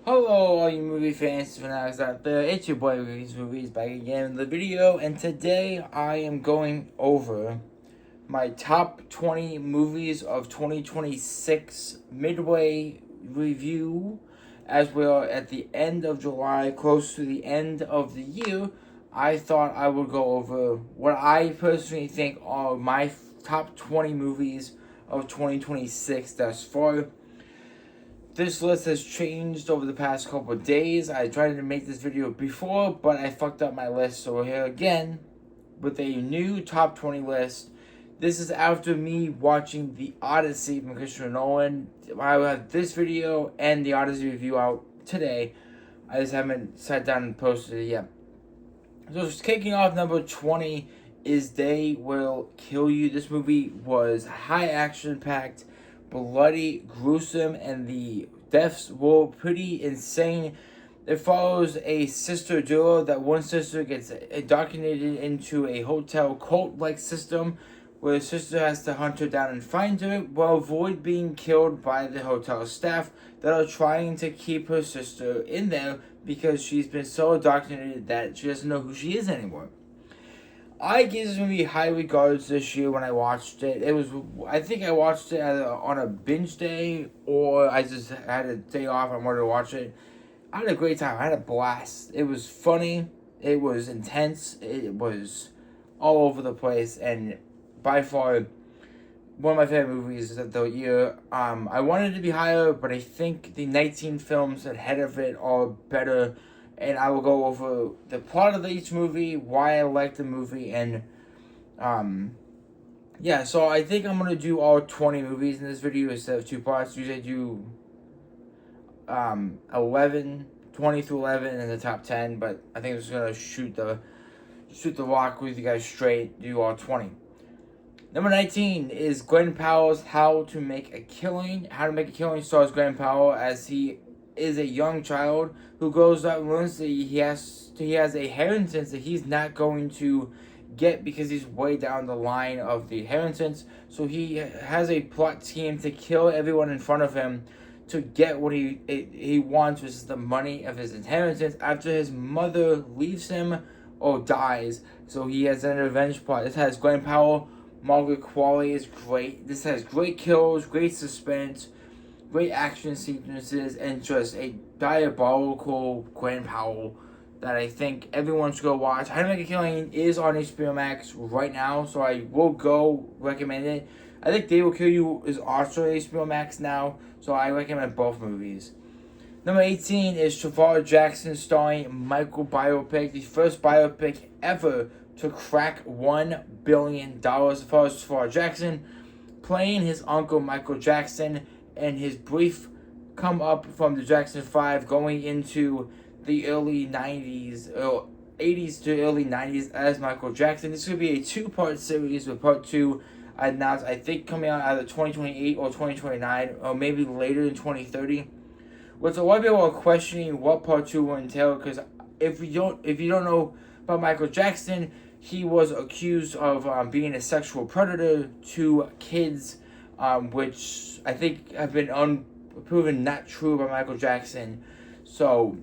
Hello, all you movie fans, fanatics out there. It's your boy Ricky's Movies back again in the video, and today I am going over my top 20 movies of 2026 midway review. As we are at the end of July, close to the end of the year, I thought I would go over what I personally think are my top 20 movies of 2026 thus far. This list has changed over the past couple of days. I tried to make this video before, but I fucked up my list. So we're here again with a new top 20 list. This is after me watching The Odyssey from Christopher Nolan. I will have this video and The Odyssey review out today. I just haven't sat down and posted it yet. So kicking off number 20 is They Will Kill You. This movie was high action packed, bloody, gruesome, and the deaths were pretty insane. It follows a sister duo. That one sister gets indoctrinated into a hotel cult-like system where the sister has to hunt her down and find her while avoid being killed by the hotel staff that are trying to keep her sister in there because she's been so indoctrinated that she doesn't know who she is anymore. I gave this movie high regards this year when I watched it. I think I watched it on a binge day, or I just had a day off and wanted to watch it. I had a great time. I had a blast. It was funny. It was intense. It was all over the place, and by far one of my favorite movies of the year. I wanted it to be higher, but I think the 19 films ahead of it are better. And I will go over the plot of each movie, why I like the movie, and yeah. So I think I'm gonna do all 20 movies in this video instead of two parts. Usually I do 20 through 11 in the top 10, but I think I'm just gonna shoot the rock with you guys straight. Do all 20. Number 19 is Glen Powell's How to Make a Killing. How to Make a Killing stars Glen Powell as he is a young child who grows up and learns that he has a inheritance that he's not going to get because he's way down the line of the inheritance. So he has a plot scheme to kill everyone in front of him to get what he wants, which is the money of his inheritance, after his mother leaves him or dies. So he has an revenge plot. This has Glen Powell. Margaret Qualley is great. This has great kills, great suspense, great action sequences, and just a diabolical Glen Powell that I think everyone should go watch. How to Make a Killing is on HBO Max right now, so I will go recommend it. I think They Will Kill You is also on HBO Max now, so I recommend both movies. Number 18 is Trevor Jackson starring Michael biopic, the first biopic ever to crack $1 billion. As far as Trevor Jackson playing his uncle Michael Jackson and his brief come up from the Jackson 5 going into the early 90s, or 80s to early 90s as Michael Jackson. This could be a two-part series with part 2 announced, I think, coming out either 2028 or 2029, or maybe later in 2030. Which a lot of people are questioning what part 2 will entail, because if you don't know about Michael Jackson, he was accused of being a sexual predator to kids, which I think have been proven not true by Michael Jackson. So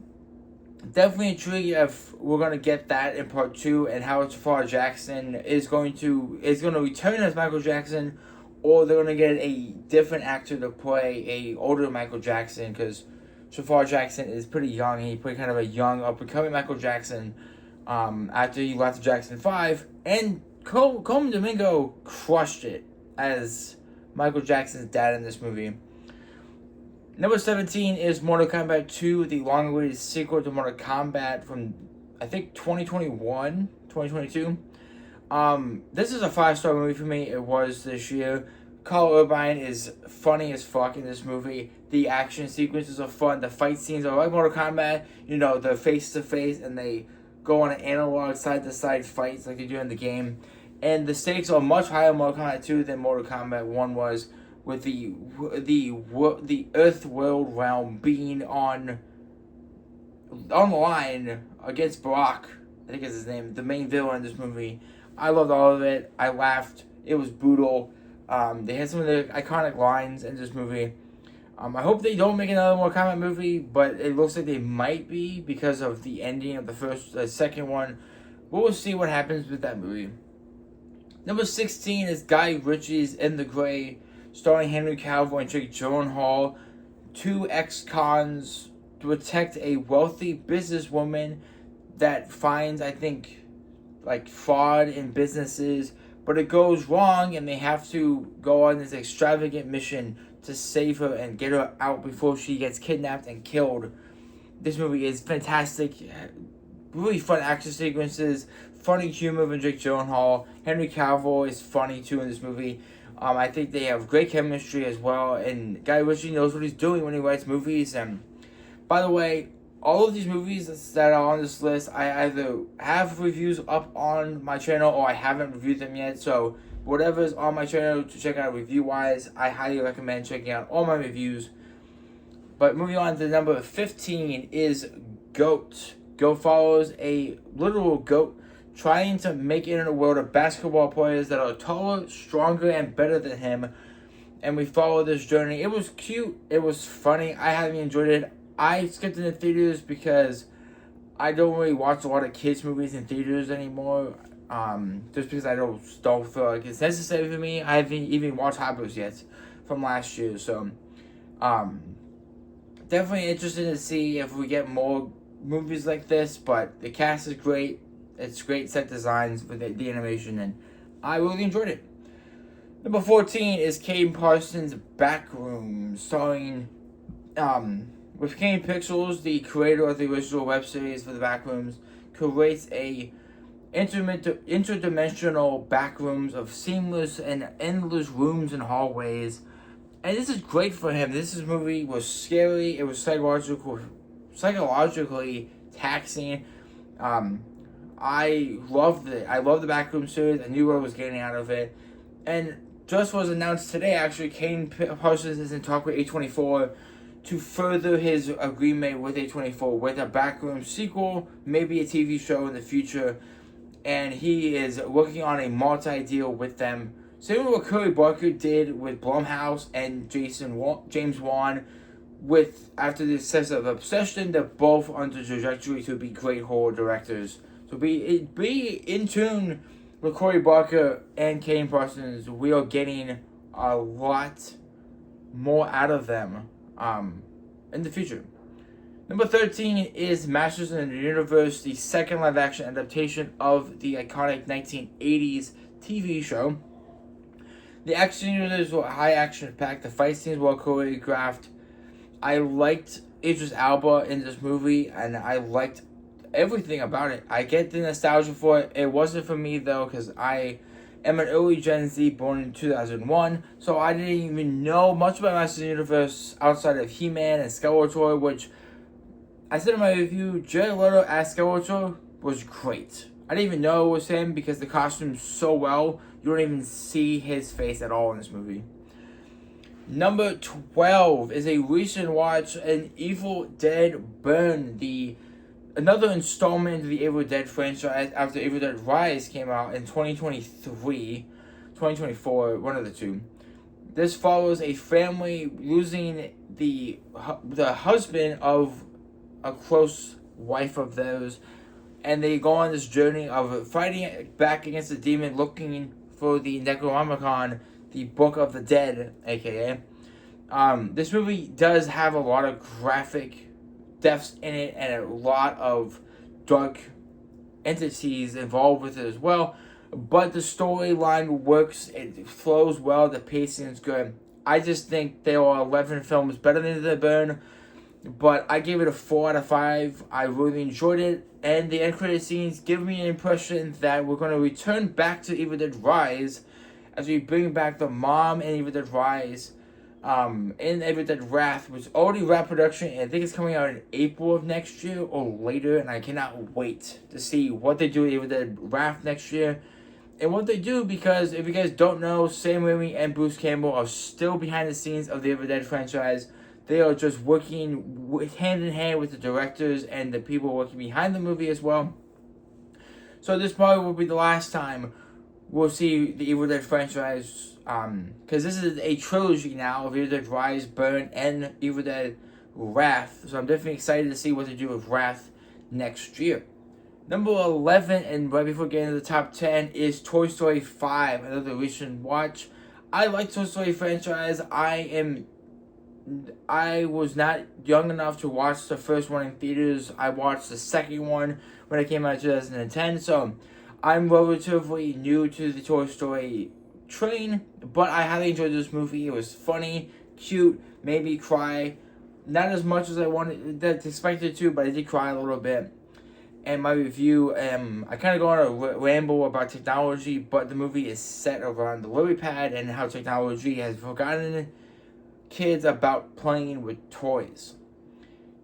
definitely intrigued if we're gonna get that in part 2, and how Trevor Jackson is going to return as Michael Jackson, or they're gonna get a different actor to play a older Michael Jackson, because Trevor Jackson is pretty young. He played kind of a young up and coming Michael Jackson after he left Jackson 5, and Colman Domingo crushed it as Michael Jackson's dad in this movie. Number 17 is Mortal Kombat 2, the long-awaited sequel to Mortal Kombat from, I think, 2021, 2022. This is a 5-star movie for me. It was this year. Carl Urban is funny as fuck in this movie. The action sequences are fun. The fight scenes are like Mortal Kombat. You know, the face-to-face, and they go on an analog side-to-side fights like they do in the game. And the stakes are much higher in Mortal Kombat 2 than Mortal Kombat 1 was, with the Earth world realm being on the line against Brock, I think is his name, the main villain in this movie. I loved all of it. I laughed. It was brutal. They had some of the iconic lines in this movie. I hope they don't make another Mortal Kombat movie, but it looks like they might be because of the ending of the second one. We'll see what happens with that movie. Number 16 is Guy Ritchie's In the Grey, starring Henry Cavill and Jake Gyllenhaal. Two ex-cons to protect a wealthy businesswoman that finds, I think, like fraud in businesses, but it goes wrong and they have to go on this extravagant mission to save her and get her out before she gets kidnapped and killed. This movie is fantastic. Really fun action sequences, funny humor from Jake Gyllenhaal. Henry Cavill is funny too in this movie. I think they have great chemistry as well, and Guy Ritchie knows what he's doing when he writes movies. And by the way, all of these movies that are on this list, I either have reviews up on my channel or I haven't reviewed them yet. So whatever is on my channel to check out review-wise, I highly recommend checking out all my reviews. But moving on to number 15 is GOAT. GOAT follows a literal GOAT trying to make it in a world of basketball players that are taller, stronger, and better than him. And we follow this journey. It was cute. It was funny. I highly enjoyed it. I skipped it in theaters because I don't really watch a lot of kids' movies in theaters anymore. Just because I don't feel like it's necessary for me. I haven't even watched Hobbits yet from last year. So, definitely interested to see if we get more movies like this, but the cast is great. It's great set designs with the animation, and I really enjoyed it. Number 14 is Caden Parsons' Backroom, starring with Kane Pixels, the creator of the original web series for the Backrooms, creates a interdimensional backrooms of seamless and endless rooms and hallways. And this is great for him. This movie was scary. It was psychologically taxing. I loved it. I love the Backroom series. I knew what I was getting out of it. And just was announced today, actually, Kane Parsons is in talk with A24 to further his agreement with A24 with a Backroom sequel, maybe a TV show in the future. And he is working on a multi-deal with them. Same with what Curry Barker did with Blumhouse and James Wan with after the success of Obsession. They're both on the trajectory to be great horror directors. So be in tune with Corey Barker and Kane Parsons. We are getting a lot more out of them in the future. Number 13 is Masters of the Universe, the second live-action adaptation of the iconic 1980s TV show. The action units were high action-packed. The fight scenes were choreographed. I liked Idris Elba in this movie, and I liked everything about it. I get the nostalgia for it. It wasn't for me, though, because I am an early Gen Z born in 2001, so I didn't even know much about Masters of the Universe outside of He-Man and Skeletor, which I said in my review, Jared Leto as Skeletor was great. I didn't even know it was him because the costume's so well, you don't even see his face at all in this movie. Number 12 is a recent watch, an Evil Dead Burn, another installment of the Evil Dead franchise after Evil Dead Rise came out in 2024, one of the two. This follows a family losing the husband of a close wife of theirs, and they go on this journey of fighting back against the demon, looking for the Necronomicon, the Book of the Dead, aka. This movie does have a lot of graphic deaths in it and a lot of dark entities involved with it as well, but the storyline works, it flows well, the pacing is good. I just think there are 11 films better than The Burn, but I gave it a 4 out of 5. I really enjoyed it, and the end credit scenes give me an impression that we're going to return back to Evil Dead Rise as we bring back the mom in Evil Dead Rise, in Evil Dead Wrath, which already wrapped production, and I think it's coming out in April of next year or later, and I cannot wait to see what they do with Evil Dead Wrath next year. And what they do, because if you guys don't know, Sam Raimi and Bruce Campbell are still behind the scenes of the Evil Dead franchise. They are just working hand in hand with the directors and the people working behind the movie as well. So this probably will be the last time we'll see the Evil Dead franchise, because this is a trilogy now of Evil Dead Rise, Burn, and Evil Dead Wrath. So I'm definitely excited to see what they do with Wrath next year. Number 11, and right before getting to the top 10, is Toy Story 5, another recent watch. I like Toy Story franchise. I was not young enough to watch the first one in theaters. I watched the second one when it came out in 2010, so I'm relatively new to the Toy Story train, but I highly enjoyed this movie. It was funny, cute, made me cry. Not as much as I expected to, but I did cry a little bit. And my review, I kind of go on a ramble about technology, but the movie is set around the lily pad and how technology has forgotten kids about playing with toys.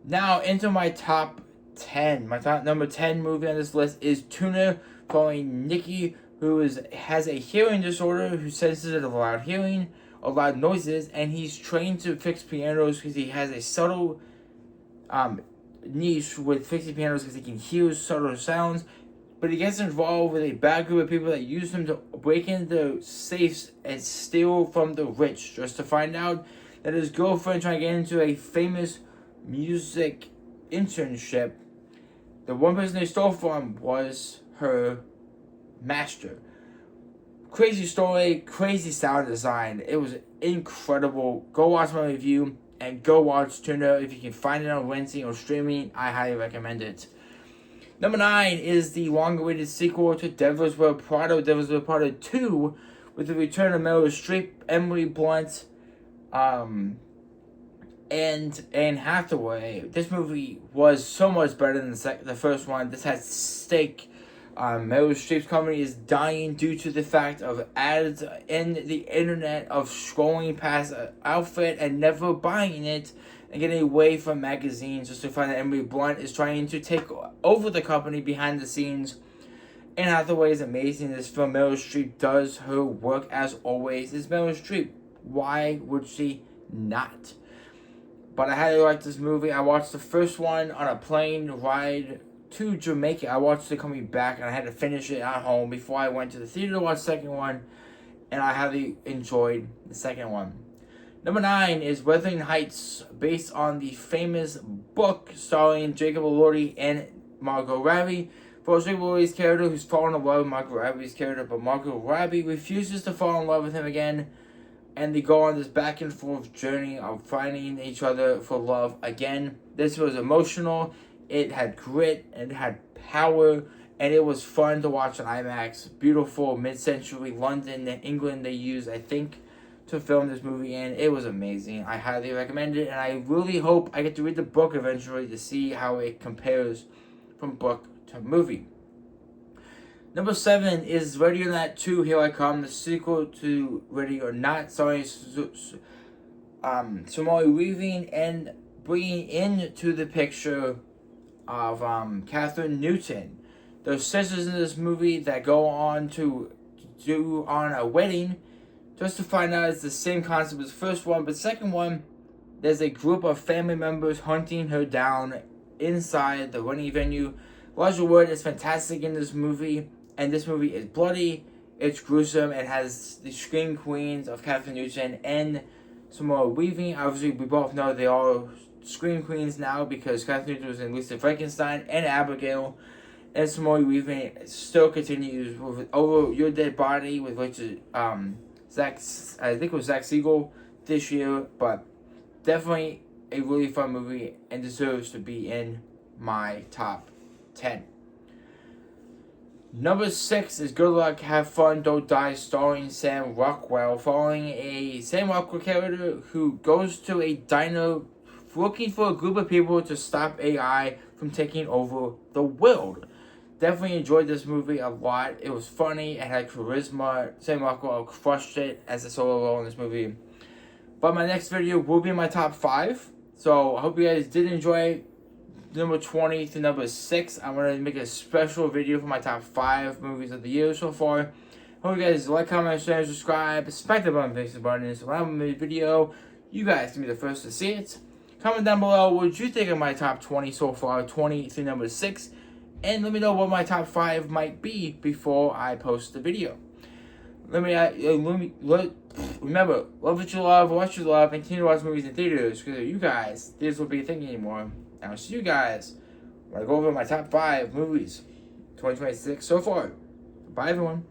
Now into my top 10. My top number 10 movie on this list is Tuna, following Nikki, who has a hearing disorder, who senses a loud hearing or loud noises, and he's trained to fix pianos because he has a subtle niche with fixing pianos because he can hear subtle sounds. But he gets involved with a bad group of people that use him to break into safes and steal from the rich, just to find out that his girlfriend trying to get into a famous music internship, the one person they stole from was her master. Crazy story, crazy sound design. It was incredible. Go watch my review and go watch Tuna if you can find it on Wednesday or streaming. I highly recommend it. Number 9 is the long-awaited sequel to Devil's Wears Prada, Devil's Wears Prada 2, with the return of Meryl Streep, Emily Blunt, and Anne Hathaway. This movie was so much better than the first one. This has steak. Meryl Streep's company is dying due to the fact of ads in the internet of scrolling past an outfit and never buying it and getting away from magazines, just to find that Emily Blunt is trying to take over the company behind the scenes. Anne Hathaway is amazing in this film. Meryl Streep does her work as always. It's Meryl Streep. Why would she not? But I highly like this movie. I watched the first one on a plane ride to Jamaica. I watched it coming back, and I had to finish it at home before I went to the theater to watch the second one, and I highly enjoyed the second one. Number 9 is Wuthering Heights, based on the famous book starring Jacob Elordi and Margot Robbie. For Jacob Elordi's character, who's fallen in love with Margot Robbie's character, but Margot Robbie refuses to fall in love with him again, and they go on this back and forth journey of finding each other for love again. This was emotional. It had grit, and it had power, and it was fun to watch on IMAX. Beautiful mid-century London and England they used, I think, to film this movie in. It was amazing. I highly recommend it, and I really hope I get to read the book eventually to see how it compares from book to movie. Number 7 is Ready or Not 2, Here I Come, the sequel to Ready or Not, starring Samara Weaving and bringing into the picture of Catherine Newton. There's sisters in this movie that go on to do on a wedding, just to find out it's the same concept as the first one, but second one, there's a group of family members hunting her down inside the wedding venue. Elijah Wood is fantastic in this movie, and this movie is bloody, it's gruesome, it has the scream queens of Catherine Newton and Samara Weaving. Obviously, we both know they are scream queens now because Catherine Newton was in Lisa Frankenstein and Abigail, and Samara Weaving still continues with Over Your Dead Body with Richard, I think it was Zach Siegel this year, but definitely a really fun movie and deserves to be in my top 10. Number 6 is Good Luck, Have Fun, Don't Die, starring Sam Rockwell, following a Sam Rockwell character who goes to a diner looking for a group of people to stop AI from taking over the world. Definitely enjoyed this movie a lot. It was funny, it had charisma. Sam Rockwell crushed it as a solo role in this movie. But my next video will be my top 5. So I hope you guys did enjoy number 20 to number 6. I'm going to make a special video for my top 5 movies of the year so far. Hope you guys like, comment, share, subscribe, smack the button, face the button. So when I make a video, you guys can be the first to see it. Comment down below what you think of my top 20 so far, 20 to number 6. And let me know what my top 5 might be before I post the video. Remember, love what you love, watch what you love, and continue to watch movies in theaters. Because of you guys, theaters will be a thing anymore. And I'll see you guys when I go over my top 5 movies 2026 so far. Bye, everyone.